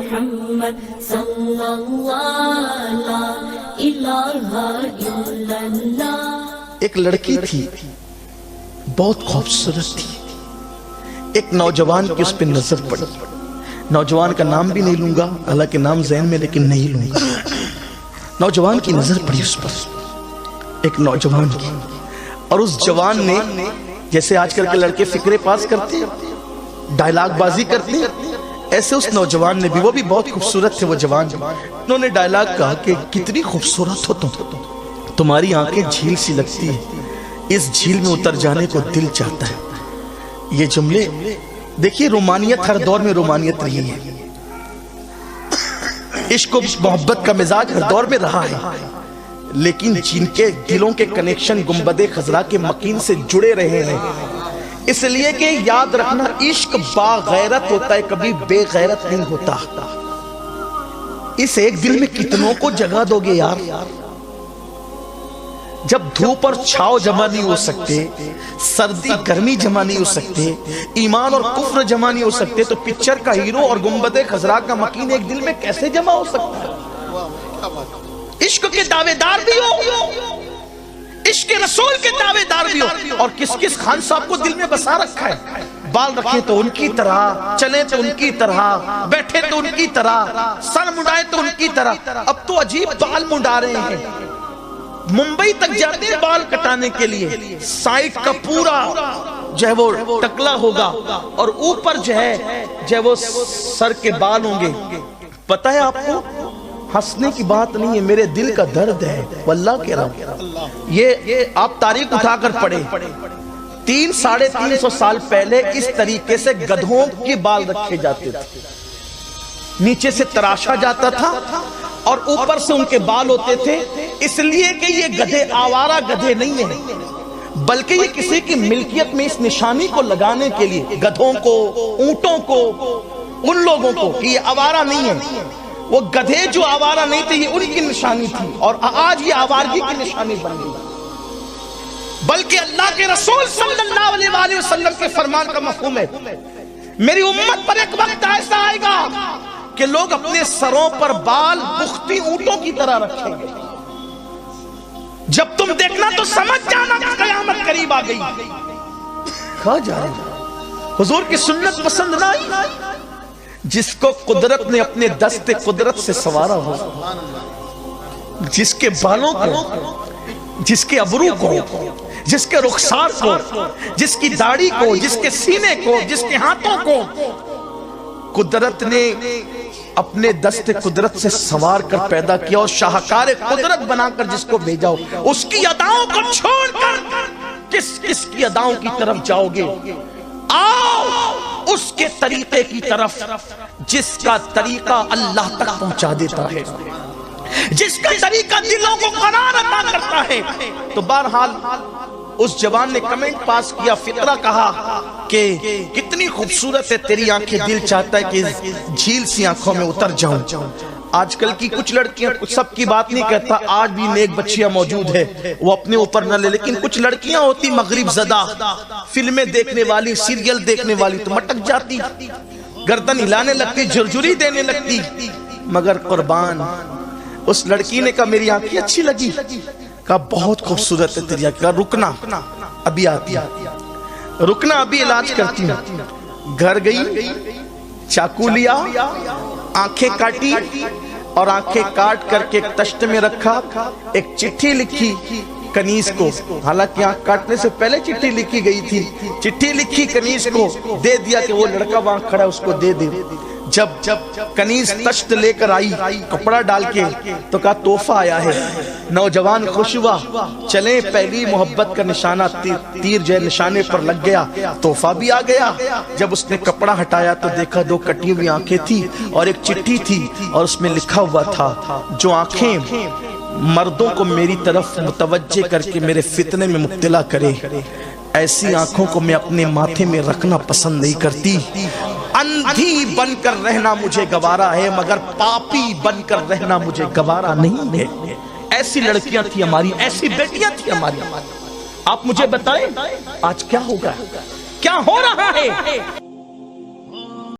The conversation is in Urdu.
محمد صلی اللہ لا الہ الا اللہ۔ ایک لڑکی تھی بہت خوبصورت تھی، ایک نوجوان کی اس پہ نظر پڑی۔ نوجوان کا نام بھی نہیں لوں گا، حالانکہ نام ذہن میں لیکن نہیں لوں گا۔ نوجوان کی نظر پڑی اس پر، ایک نوجوان کی، اور اس جوان نے جیسے آج کل کے لڑکے فکرے پاس کرتے ہیں، ڈائلاگ بازی کرتے ہیں، ایسے اس نوجوان نے بھی، وہ بھی بہت خوبصورت تھے وہ جوان، انہوں نے ڈائلاگ کہا کہ کتنی خوبصورت ہو تم، تمہاری آنکھیں جھیل سی لگتی ہے، اس جھیل میں اتر جانے کو دل چاہتا ہے۔ یہ جملے دیکھیے، رومانیت ہر دور میں رومانیت رہی ہے، عشق و محبت کا مزاج ہر دور میں رہا ہے، لیکن جن کے دلوں کے کنیکشن گنبد خضرا کے مکین سے جڑے رہے ہیں، اس لیے کہ یاد رکھنا عشق با غیرت ہوتا ہے، کبھی بے غیرت نہیں ہوتا۔ اس ایک دل میں کتنوں کو جگہ دو گے یار؟ جب دھوپ اور چھاؤ جمع نہیں ہو سکتے، سردی گرمی جمع نہیں ہو سکتے، ایمان اور کفر جمع نہیں ہو سکتے، تو پکچر کا ہیرو اور گنبد خضرا کا مکین ایک دل میں کیسے جمع ہو سکتا ہے؟ عشق کے دعوے دار بھی ہو، عشق رسول کے دعوے دار بھی ہو، اور کس کس خان صاحب کو دل میں بسا رکھا ہے، بال رکھے تو ان کی طرح، چلے تو ان کی طرح، بیٹھے تو ان کی طرح، سر منڈائے تو ان کی طرح۔ اب تو عجیب بال منڈا رہے ہیں، ممبئی تک جاتے ہیں بال کٹانے کے لیے، سائٹ کا پورا جو ہے وہ ٹکلا ہوگا، اور اوپر جو ہے وہ سر کے بال ہوں گے۔ پتہ ہے آپ کو، ہنسنے کی بات نہیں ہے، میرے دل کا درد ہے واللہ کہہ رہا ہوں۔ یہ آپ تاریخ اٹھا کر پڑھیں، 300-350 سال پہلے اس طریقے سے گدھوں کے بال رکھے جاتے تھے، نیچے سے تراشا جاتا تھا اور اوپر سے ان کے بال ہوتے تھے، اس لیے کہ یہ گدھے آوارہ گدھے نہیں ہیں، بلکہ یہ کسی کی ملکیت میں اس نشانی کو لگانے کے لیے، گدھوں کو، اونٹوں کو، ان لوگوں کو، کہ یہ آوارہ نہیں ہے۔ وہ گدھے جو آوارہ نہیں تھے، یہ ان کی نشانی تھی، اور آج یہ آوارگی کی نشانی بن گئی۔ بلکہ اللہ کے رسول صلی اللہ علیہ وآلہ وسلم کے فرمان کا مفہوم ہے، میری امت پر ایک وقت ایسا آئے گا کہ لوگ اپنے سروں پر بال بختی اونٹوں کی طرح رکھیں گے۔ جب تم دیکھنا تو سمجھ جانا کہ قیامت قریب آ گئی۔ کہاں جا رہے ہیں؟ حضور کی سنت پسند نہ آئی؟ جس کو قدرت نے اپنے دست قدرت سے سوارا ہو، جس کے بالوں کو، جس کے ابرو کو، جس کے رخسار کو، جس کی داڑھی کو، جس کے سینے کو، جس کے ہاتھوں کو قدرت نے اپنے دست قدرت سے سوار کر پیدا کیا، اور شاہکار قدرت بنا کر جس کو بھیجا ہو، اس کی اداؤں کو چھوڑ کر کس کس کی اداؤں کی طرف جاؤ گے؟ آؤ اس کے طریقے کی طرف جس کا طریقہ اللہ تک پہنچا دیتا ہے، جس کا طریقہ دلوں کو قرار عطا کرتا ہے۔ تو بہرحال اس جوان نے کمنٹ پاس کیا، فطرہ کہا کہ کتنی خوبصورت ہے تیری آنکھیں، دل چاہتا ہے کہ جھیل سی آنکھوں میں اتر جاؤں۔ آج کل کی کچھ لڑکیاں، سب کی بات نہیں کہتا، آج بھی نیک بچیاں موجود ہے، وہ اپنے اوپر نہ لے، لیکن کچھ لڑکیاں ہوتی مغرب زدہ، فلمیں دیکھنے والی، سیریل دیکھنے والی، تو مٹک جاتی، گردن ہلانے لگتی، جھرجھری دینے لگتی۔ مگر قربان اس لڑکی نے کہا میری آنکھیں اچھی لگی، کہا بہت خوبصورت ہے تیری آنکھیں، کہا رکنا ابھی آتی ہے، رکنا ابھی علاج کرتی ہوں۔ گھر گئی، چاقو لیا، آنکھیں کاٹی، اور آنکھیں کاٹ کر کے ایک تشت میں رکھا، ایک چٹھی لکھی کنیز کو، حالانکہ آنکھ کاٹنے سے پہلے چٹھی لکھی گئی تھی، چٹھی لکھی کنیز کو، دے دیا کہ وہ لڑکا وہاں کھڑا ہے اس کو دے دے۔ جب کنیز تشت لے کر آئی کپڑا ڈال کے تو کہا تحفہ آیا ہے۔ نوجوان خوش ہوا، چلیں پہلی محبت کا نشانہ تیر جو ہے نشانے پر لگ گیا، تحفہ بھی آ گیا۔ جب اس نے کپڑا ہٹایا تو دیکھا دو کٹی ہوئی آنکھیں تھی اور ایک چٹھی تھی، اور اس میں لکھا ہوا تھا جو آنکھیں مردوں کو میری طرف متوجہ کر کے میرے فتنے میں مبتلا کرے، ایسی آنکھوں کو میں اپنے ماتھے میں رکھنا پسند نہیں کرتی۔ اندھی بن کر رہنا مجھے گوارا ہے، مگر پاپی بن کر رہنا مجھے گوارا نہیں ہے۔ ایسی لڑکیاں تھی ہماری، ایسی بیٹیاں تھی ہماری۔ آپ مجھے بتائیں آج کیا ہوگا، کیا ہو رہا ہے؟